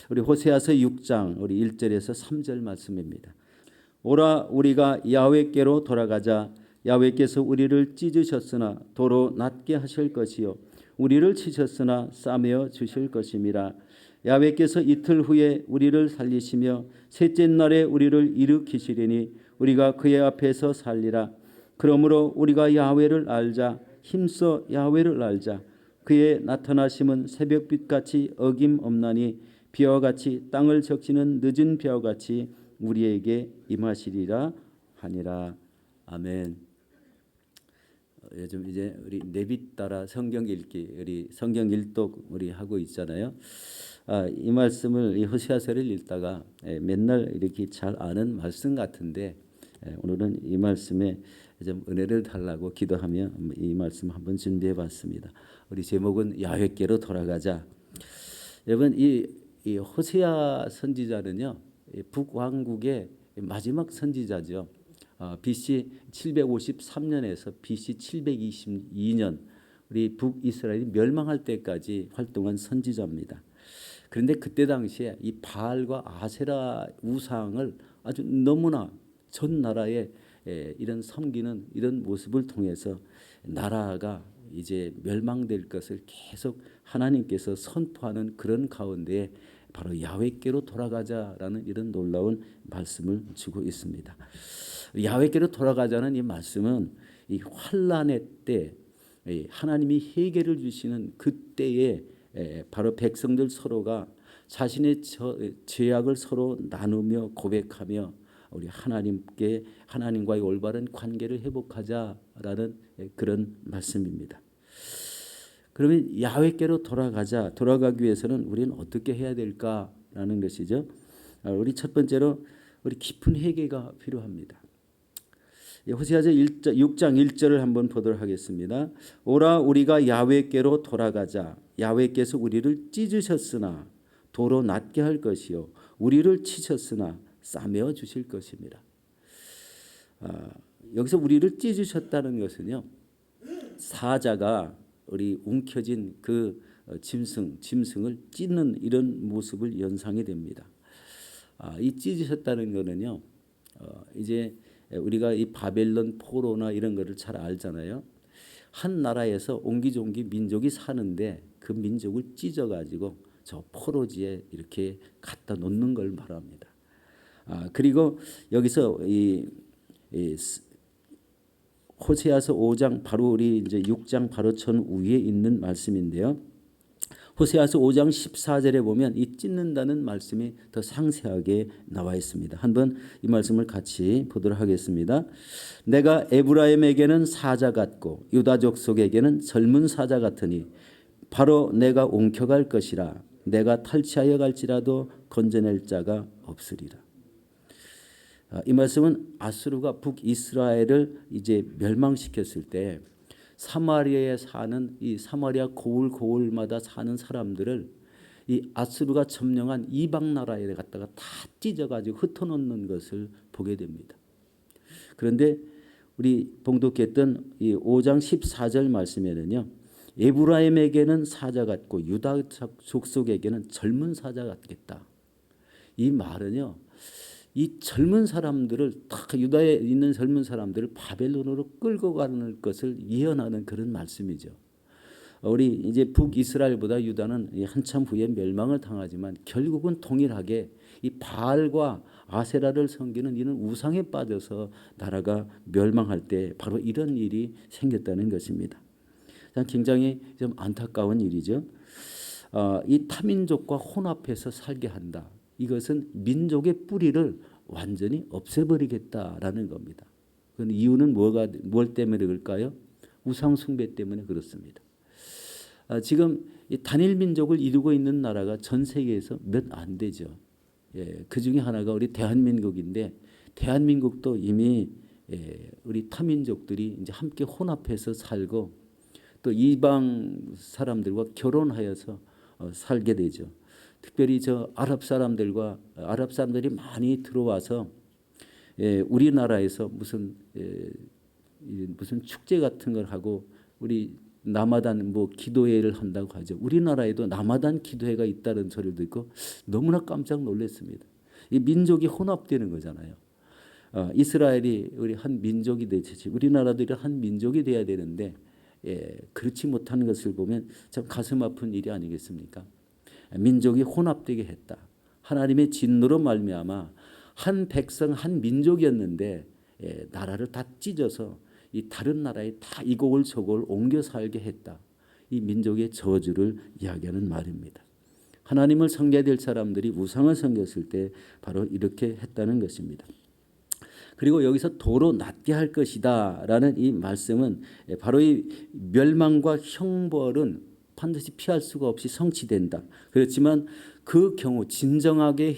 우리 호세아서 6장 우리 1절에서 3절 말씀입니다. 오라 우리가 야훼께로 돌아가자. 야훼께서 우리를 찢으셨으나 도로 낫게 하실 것이요 우리를 치셨으나 싸매어 주실 것임이라. 야훼께서 이틀 후에 우리를 살리시며 셋째 날에 우리를 일으키시리니 우리가 그의 앞에서 살리라. 그러므로 우리가 야훼를 알자. 힘써 야훼를 알자. 그의 나타나심은 새벽빛같이 어김없나니 비와 같이 땅을 적시는 늦은 비와 같이 우리에게 임하시리라 하니라. 아멘. 요즘 이제 우리 내빗 따라 성경 읽기 우리 성경 일독 우리 하고 있잖아요. 이 말씀을 이 호세아서를 읽다가 맨날 이렇게 잘 아는 말씀 같은데 오늘은 이 말씀에 좀 은혜를 달라고 기도하며 이 말씀 한번 준비해봤습니다. 우리 제목은 야훼께로 돌아가자. 여러분 이 호세아 선지자는요 북왕국의 마지막 선지자죠. BC 753년에서 BC 722년 우리 북이스라엘이 멸망할 때까지 활동한 선지자입니다. 그런데 그때 당시에 이 바알과 아세라 우상을 아주 너무나 전 나라에 이런 섬기는 이런 모습을 통해서 나라가 이제 멸망될 것을 계속 하나님께서 선포하는 그런 가운데 바로 야훼께로 돌아가자라는 이런 놀라운 말씀을 주고 있습니다. 야훼께로 돌아가자는 이 말씀은 이 환난의 때 하나님이 해결을 주시는 그때에 바로 백성들 서로가 자신의 죄악을 서로 나누며 고백하며 우리 하나님과의 올바른 관계를 회복하자라는 그런 말씀입니다. 그러면 야훼께로 돌아가기 위해서는 우리는 어떻게 해야 될까라는 것이죠. 우리 첫 번째로 우리 깊은 회개가 필요합니다. 호세아서 6장 1절을 한번 보도록 하겠습니다. 오라 우리가 야훼께로 돌아가자. 야훼께서 우리를 찢으셨으나 도로 낫게 할 것이요 우리를 치셨으나 싸매어 주실 것입니다. 여기서 우리를 찢으셨다는 것은요 사자가 우리 움켜진 그 짐승을 찢는 이런 모습을 연상이 됩니다. 이 찢으셨다는 것은요 이제 우리가 이 바벨론 포로나 이런 거를 잘 알잖아요. 한 나라에서 옹기종기 민족이 사는데 그 민족을 찢어가지고 저 포로지에 이렇게 갖다 놓는 걸 말합니다. 그리고 여기서 이 호세아서 5장 바로 우리 이제 6장 바로 전 위에 있는 말씀인데요. 호세아서 5장 14절에 보면 이 찢는다는 말씀이 더 상세하게 나와 있습니다. 한번 이 말씀을 같이 보도록 하겠습니다. 내가 에브라임에게는 사자 같고 유다 족속에게는 젊은 사자 같으니 바로 내가 옮겨갈 것이라. 내가 탈취하여 갈지라도 건져낼 자가 없으리라. 이 말씀은 아수르가 북이스라엘을 이제 멸망시켰을 때 사마리아에 사는 이 사마리아 고을마다 사는 사람들을 이 아수르가 점령한 이방 나라에 갖다가 다 찢어가지고 흩어놓는 것을 보게 됩니다. 그런데 우리 봉독했던 이 5장 14절 말씀에는요. 에브라임에게는 사자 같고 유다 족속에게는 젊은 사자 같겠다. 이 말은요. 이 젊은 사람들을 다 유다에 있는 젊은 사람들을 바벨론으로 끌고 가는 것을 예언하는 그런 말씀이죠. 우리 이제 북이스라엘보다 유다는 한참 후에 멸망을 당하지만 결국은 동일하게 이 바알과 아세라를 섬기는 이런 우상에 빠져서 나라가 멸망할 때 바로 이런 일이 생겼다는 것입니다. 굉장히 좀 안타까운 일이죠. 이 타민족과 혼합해서 살게 한다. 이것은 민족의 뿌리를 완전히 없애버리겠다라는 겁니다. 그 이유는 뭘 때문에 그럴까요? 우상 숭배 때문에 그렇습니다. 지금 이 단일 민족을 이루고 있는 나라가 전 세계에서 몇 안 되죠. 그 중에 하나가 우리 대한민국인데 대한민국도 이미 우리 타민족들이 이제 함께 혼합해서 살고 또 이방 사람들과 결혼하여서 살게 되죠. 특별히 저 아랍 사람들이 많이 들어와서 우리나라에서 무슨 축제 같은 걸 하고 우리 남아단 뭐 기도회를 한다고 하죠. 우리나라에도 남아단 기도회가 있다는 소리를 듣고 너무나 깜짝 놀랐습니다. 이 민족이 혼합되는 거잖아요. 이스라엘이 우리 한 민족이 되듯이 우리나라도 한 민족이 돼야 되는데 그렇지 못한 것을 보면 참 가슴 아픈 일이 아니겠습니까? 민족이 혼합되게 했다. 하나님의 진노로 말미암아 한 백성 한 민족이었는데 나라를 다 찢어서 이 다른 나라에 다 이곡을 저곡을 옮겨 살게 했다. 이 민족의 저주를 이야기하는 말입니다. 하나님을 섬겨야 될 사람들이 우상을 섬겼을 때 바로 이렇게 했다는 것입니다. 그리고 여기서 도로 낫게 할 것이다 라는 이 말씀은 바로 이 멸망과 형벌은 반드시 피할 수가 없이 성취된다. 그렇지만 그 경우 진정하게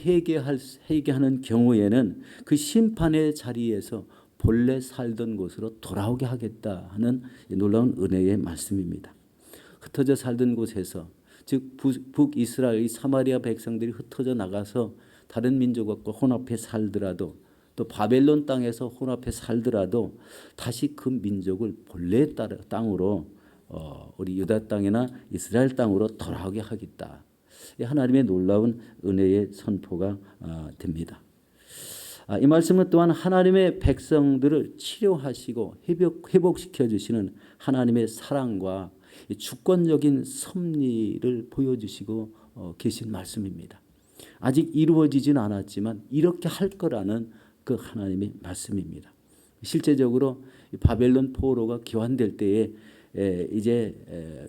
회개하는 경우에는 그 심판의 자리에서 본래 살던 곳으로 돌아오게 하겠다 하는 놀라운 은혜의 말씀입니다. 흩어져 살던 곳에서 즉 북이스라엘 사마리아 백성들이 흩어져 나가서 다른 민족과 혼합해 살더라도 또 바벨론 땅에서 혼합해 살더라도 다시 그 민족을 본래의 땅으로 우리 유다 땅이나 이스라엘 땅으로 돌아오게 하겠다. 하나님의 놀라운 은혜의 선포가 됩니다. 이 말씀은 또한 하나님의 백성들을 치료하시고 회복시켜 주시는 하나님의 사랑과 주권적인 섭리를 보여주시고 계신 말씀입니다. 아직 이루어지진 않았지만 이렇게 할 거라는 그 하나님의 말씀입니다. 실제적으로 바벨론 포로가 교환될 때에 이제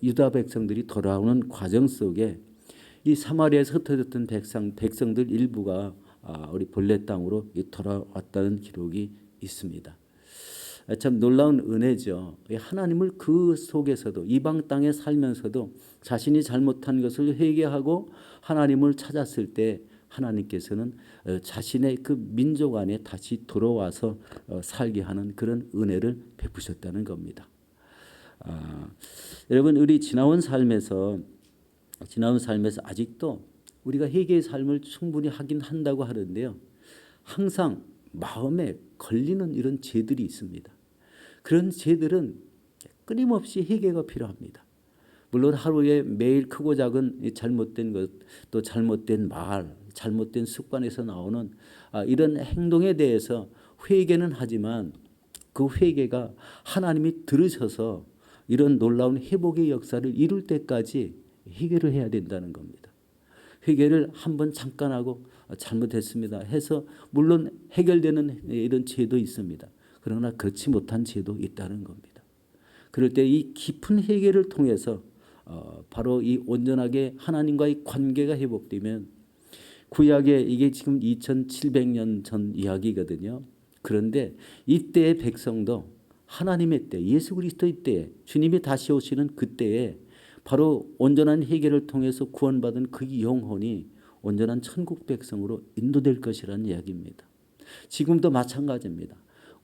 유다 백성들이 돌아오는 과정 속에 이 사마리아에서 흩어졌던 백성들 일부가 우리 본래 땅으로 돌아왔다는 기록이 있습니다. 참 놀라운 은혜죠. 하나님을 그 속에서도 이방 땅에 살면서도 자신이 잘못한 것을 회개하고 하나님을 찾았을 때 하나님께서는 자신의 그 민족 안에 다시 들어와서 살게 하는 그런 은혜를 베푸셨다는 겁니다. 여러분 우리 지나온 삶에서 아직도 우리가 회개의 삶을 충분히 하긴 한다고 하는데요. 항상 마음에 걸리는 이런 죄들이 있습니다. 그런 죄들은 끊임없이 회개가 필요합니다. 물론 하루에 매일 크고 작은 잘못된 것, 또 잘못된 말, 잘못된 습관에서 나오는 이런 행동에 대해서 회개는 하지만 그 회개가 하나님이 들으셔서 이런 놀라운 회복의 역사를 이룰 때까지 회개를 해야 된다는 겁니다. 회개를 한번 잠깐 하고 잘못했습니다 해서 물론 해결되는 이런 죄도 있습니다. 그러나 그렇지 못한 죄도 있다는 겁니다. 그럴 때 이 깊은 회개를 통해서 바로 이 온전하게 하나님과의 관계가 회복되면 구약에 이게 지금 2700년 전 이야기거든요. 그런데 이때의 백성도 하나님의 때 예수 그리스도의 때에 주님이 다시 오시는 그때에 바로 온전한 회개를 통해서 구원받은 그 영혼이 온전한 천국 백성으로 인도될 것이라는 이야기입니다. 지금도 마찬가지입니다.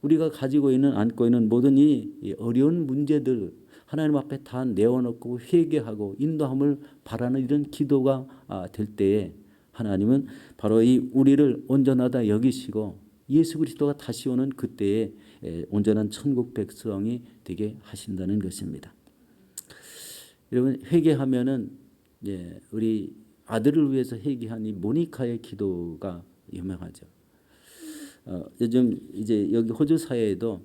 우리가 가지고 있는 안고 있는 모든 이 어려운 문제들 하나님 앞에 다 내어놓고 회개하고 인도함을 바라는 이런 기도가 될 때에 하나님은 바로 이 우리를 온전하다 여기시고 예수 그리스도가 다시 오는 그때에 온전한 천국 백성이 되게 하신다는 것입니다. 여러분 회개하면은 우리 아들을 위해서 회개한 이 모니카의 기도가 유명하죠. 요즘 이제 여기 호주 사회에도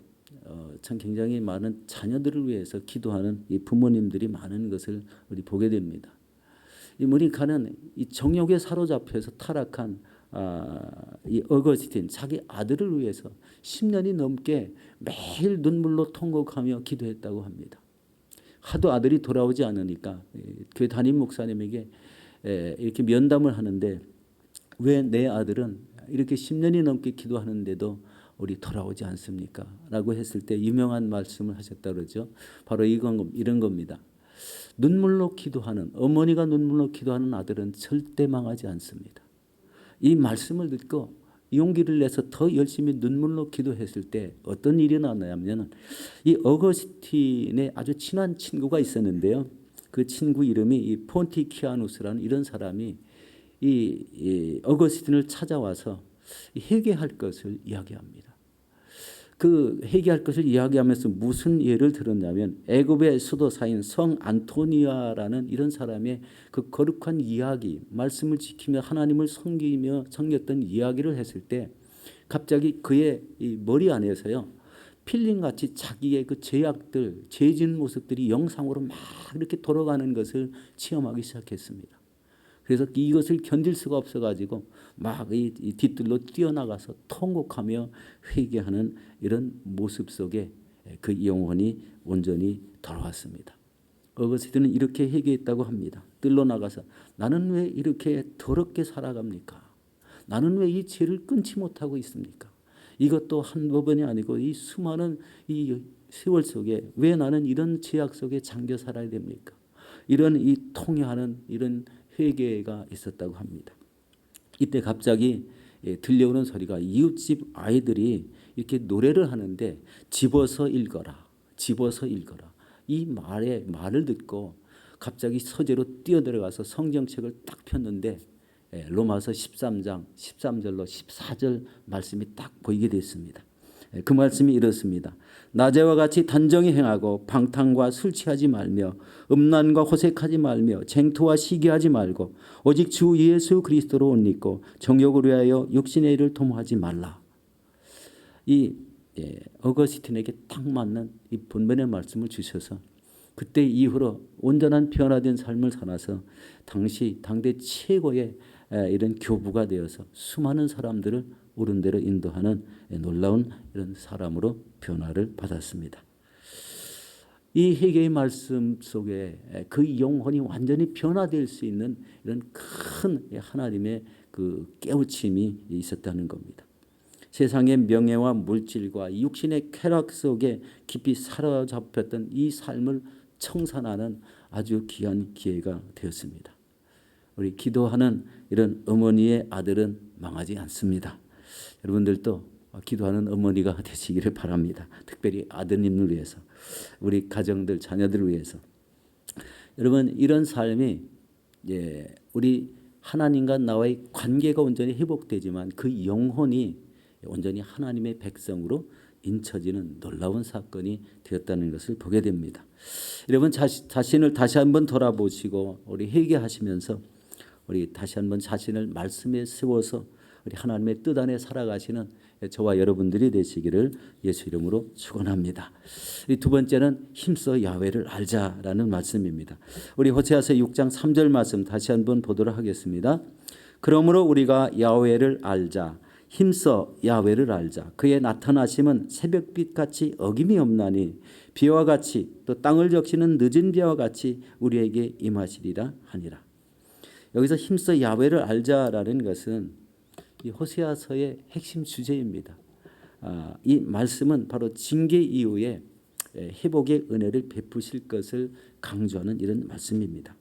참 굉장히 많은 자녀들을 위해서 기도하는 이 부모님들이 많은 것을 우리 보게 됩니다. 이 모니카는 이 정욕에 사로잡혀서 타락한 이 어거스틴 자기 아들을 위해서 10년이 넘게 매일 눈물로 통곡하며 기도했다고 합니다. 하도 아들이 돌아오지 않으니까 교회 담임 목사님에게 이렇게 면담을 하는데 왜 내 아들은 이렇게 10년이 넘게 기도하는데도 우리 돌아오지 않습니까? 라고 했을 때 유명한 말씀을 하셨다 그러죠. 바로 이런 겁니다. 눈물로 기도하는 어머니가 눈물로 기도하는 아들은 절대 망하지 않습니다. 이 말씀을 듣고 용기를 내서 더 열심히 눈물로 기도했을 때 어떤 일이 나냐면 이 어거스틴의 아주 친한 친구가 있었는데요. 그 친구 이름이 이 폰티키아누스라는 이런 사람이 이 어거스틴을 찾아와서 회개할 것을 이야기합니다. 그 회개할 것을 이야기하면서 무슨 예를 들었냐면 애굽의 수도사인 성 안토니아라는 이런 사람의 그 거룩한 이야기, 말씀을 지키며 하나님을 섬겼던 이야기를 했을 때 갑자기 그의 이 머리 안에서요 필름같이 자기의 그 죄악들, 죄진 모습들이 영상으로 막 이렇게 돌아가는 것을 체험하기 시작했습니다. 그래서 이것을 견딜 수가 없어가지고 막 이 뒤뜰로 뛰어나가서 통곡하며 회개하는 이런 모습 속에 그 영혼이 온전히 돌아왔습니다. 어거스틴은 이렇게 회개했다고 합니다. 뜰로 나가서 나는 왜 이렇게 더럽게 살아갑니까? 나는 왜 이 죄를 끊지 못하고 있습니까? 이것도 한 번이 아니고 이 수많은 이 세월 속에 왜 나는 이런 죄악 속에 잠겨 살아야 됩니까? 이런 이 통회하는 이런 회개가 있었다고 합니다. 이때 갑자기 들려오는 소리가 이웃집 아이들이 이렇게 노래를 하는데 집어서 읽어라. 집어서 읽어라. 이 말을 듣고 갑자기 서재로 뛰어들어가서 성경책을 딱 폈는데 로마서 13장 13절로 14절 말씀이 딱 보이게 됐습니다. 그 말씀이 이렇습니다. 낮에와 같이 단정히 행하고 방탕과 술 취하지 말며 음란과 호색하지 말며 쟁투와 시기하지 말고 오직 주 예수 그리스도로 옷 입고 정욕을 위하여 육신의 일을 도모하지 말라. 이 어거스틴에게 딱 맞는 이 본문의 말씀을 주셔서 그때 이후로 온전한 변화된 삶을 살아서 당대 최고의 이런 교부가 되어서 수많은 사람들을 옳은 대로 인도하는 놀라운 이런 사람으로 변화를 받았습니다. 이 회개의 말씀 속에 그 영혼이 완전히 변화될 수 있는 이런 큰 하나님의 그 깨우침이 있었다는 겁니다. 세상의 명예와 물질과 육신의 쾌락 속에 깊이 사로잡혔던 이 삶을 청산하는 아주 귀한 기회가 되었습니다. 우리 기도하는 이런 어머니의 아들은 망하지 않습니다. 여러분들도 기도하는 어머니가 되시기를 바랍니다. 특별히 아드님을 위해서, 우리 가정들, 자녀들을 위해서. 여러분 이런 삶이 우리 하나님과 나와의 관계가 온전히 회복되지만 그 영혼이 온전히 하나님의 백성으로 인쳐지는 놀라운 사건이 되었다는 것을 보게 됩니다. 여러분 자신을 다시 한번 돌아보시고 우리 회개하시면서 우리 다시 한번 자신을 말씀에 세워서 우리 하나님의 뜻 안에 살아가시는 저와 여러분들이 되시기를 예수 이름으로 축원합니다. 두 번째는 힘써 야훼를 알자라는 말씀입니다. 우리 호세아서 6장 3절 말씀 다시 한번 보도록 하겠습니다. 그러므로 우리가 야훼를 알자. 힘써 야훼를 알자. 그의 나타나심은 새벽빛같이 어김이 없나니 비와 같이 또 땅을 적시는 늦은 비와 같이 우리에게 임하시리라 하니라. 여기서 힘써 야훼를 알자라는 것은 이 호세아서의 핵심 주제입니다. 이 말씀은 바로 징계 이후에 회복의 은혜를 베푸실 것을 강조하는 이런 말씀입니다.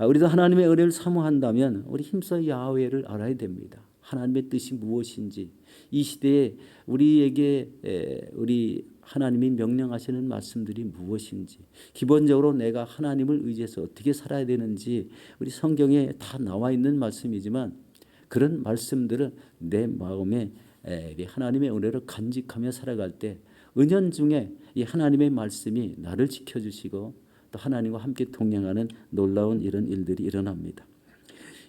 우리도 하나님의 은혜를 사모한다면 우리 힘써 야훼를 알아야 됩니다. 하나님의 뜻이 무엇인지, 이 시대에 우리에게 우리 하나님이 명령하시는 말씀들이 무엇인지, 기본적으로 내가 하나님을 의지해서 어떻게 살아야 되는지 우리 성경에 다 나와 있는 말씀이지만 그런 말씀들을 내 마음에 하나님의 은혜를 간직하며 살아갈 때 은연중에 이 하나님의 말씀이 나를 지켜주시고 또 하나님과 함께 동행하는 놀라운 이런 일들이 일어납니다.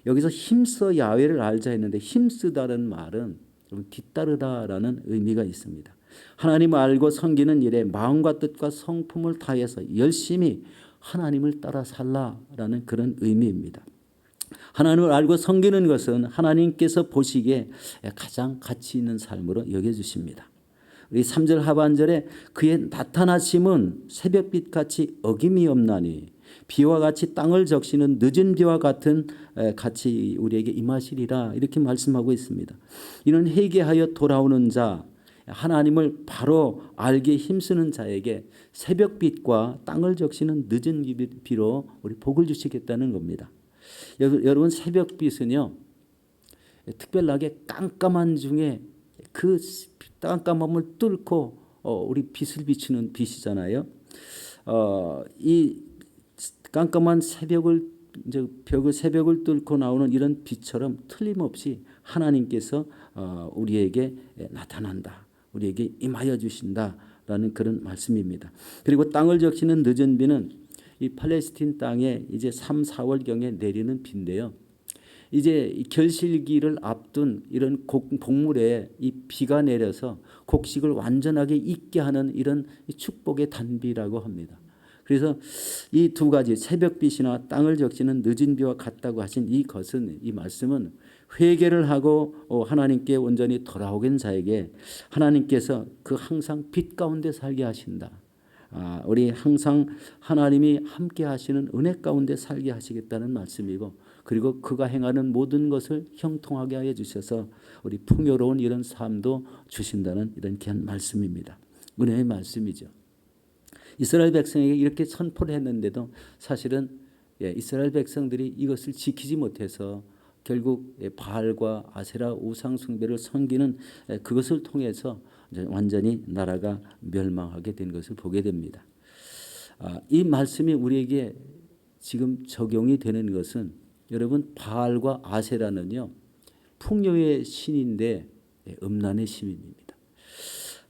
여기서 힘써 야훼를 알자 했는데 힘쓰다는 말은 뒤따르다라는 의미가 있습니다. 하나님을 알고 섬기는 일에 마음과 뜻과 성품을 다해서 열심히 하나님을 따라 살라라는 그런 의미입니다. 하나님을 알고 섬기는 것은 하나님께서 보시기에 가장 가치 있는 삶으로 여겨주십니다. 우리 3절 하반절에 그의 나타나심은 새벽빛같이 어김이 없나니 비와 같이 땅을 적시는 늦은 비와 같은 같이 우리에게 임하시리라 이렇게 말씀하고 있습니다. 이는 회개하여 돌아오는 자, 하나님을 바로 알게 힘쓰는 자에게 새벽빛과 땅을 적시는 늦은 비로 우리 복을 주시겠다는 겁니다. 여러분 새벽빛은요 특별하게 깜깜한 중에 그 깜깜함을 뚫고 우리 빛을 비추는 빛이잖아요. 이 깜깜한 새벽을 새벽을 뚫고 나오는 이런 빛처럼 틀림없이 하나님께서 우리에게 나타난다. 우리에게 임하여 주신다라는 그런 말씀입니다. 그리고 땅을 적시는 늦은 비는 이 팔레스틴 땅에 이제 3, 4월경에 내리는 비인데요. 이제 결실기를 앞둔 이런 곡물에 이 비가 내려서 곡식을 완전하게 익게 하는 이런 축복의 단비라고 합니다. 그래서 이 두 가지 새벽빛이나 땅을 적시는 늦은 비와 같다고 하신 이것은, 이 말씀은 회개를 하고 하나님께 온전히 돌아오는 자에게 하나님께서 그 항상 빛 가운데 살게 하신다. 우리 항상 하나님이 함께 하시는 은혜 가운데 살게 하시겠다는 말씀이고, 그리고 그가 행하는 모든 것을 형통하게 하여 주셔서 우리 풍요로운 이런 삶도 주신다는 이런 귀한 말씀입니다. 은혜의 말씀이죠. 이스라엘 백성에게 이렇게 선포를 했는데도 사실은 이스라엘 백성들이 이것을 지키지 못해서 결국 바알과 아세라 우상 숭배를 섬기는 그것을 통해서 완전히 나라가 멸망하게 된 것을 보게 됩니다. 이 말씀이 우리에게 지금 적용이 되는 것은, 여러분, 바알과 아세라는요 풍요의 신인데 음란의 신입니다.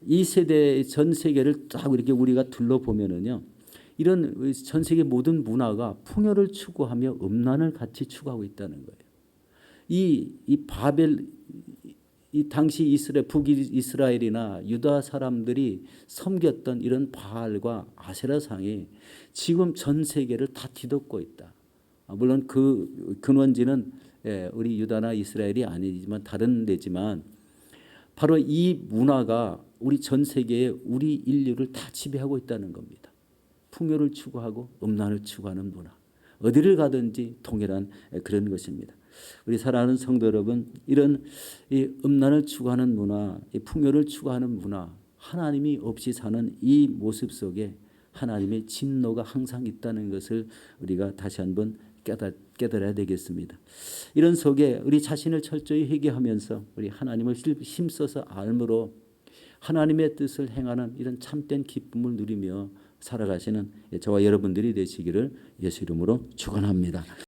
이 세대 전 세계를 딱 이렇게 우리가 둘러보면은요, 이런 전 세계 모든 문화가 풍요를 추구하며 음란을 같이 추구하고 있다는 거예요. 이 바벨, 이 당시 북이스라엘이나 유다 사람들이 섬겼던 이런 바알과 아세라상이 지금 전 세계를 다 뒤덮고 있다. 물론 그 근원지는 우리 유다나 이스라엘이 아니지만 다른 데지만, 바로 이 문화가 우리 전 세계에 우리 인류를 다 지배하고 있다는 겁니다. 풍요를 추구하고 음란을 추구하는 문화, 어디를 가든지 동일한 그런 것입니다. 우리 사랑하는 성도 여러분, 이런 이 음란을 추구하는 문화, 이 풍요를 추구하는 문화, 하나님이 없이 사는 이 모습 속에 하나님의 진노가 항상 있다는 것을 우리가 다시 한번 깨달아야 되겠습니다. 이런 속에 우리 자신을 철저히 회개하면서 우리 하나님을 힘써서 알므로 하나님의 뜻을 행하는 이런 참된 기쁨을 누리며 살아가시는 저와 여러분들이 되시기를 예수 이름으로 축원합니다.